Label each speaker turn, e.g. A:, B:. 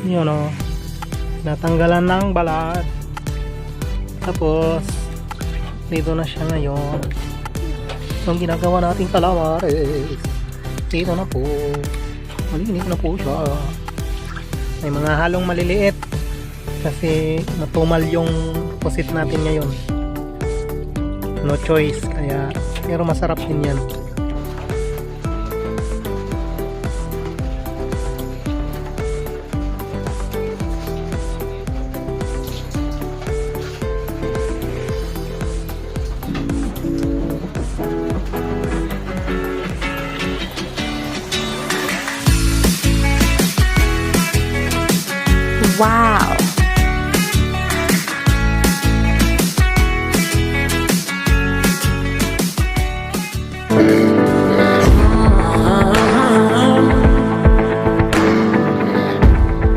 A: Yun o. Natanggalan ng balat. Tapos, dito na siya ngayon. Ang ginagawa nating calamares. Dito na po. Malinis na po siya. May mga halong maliliit. Kasi matumal yung pusit natin ngayon. No choice. Kaya, pero masarap din yan.
B: Wow!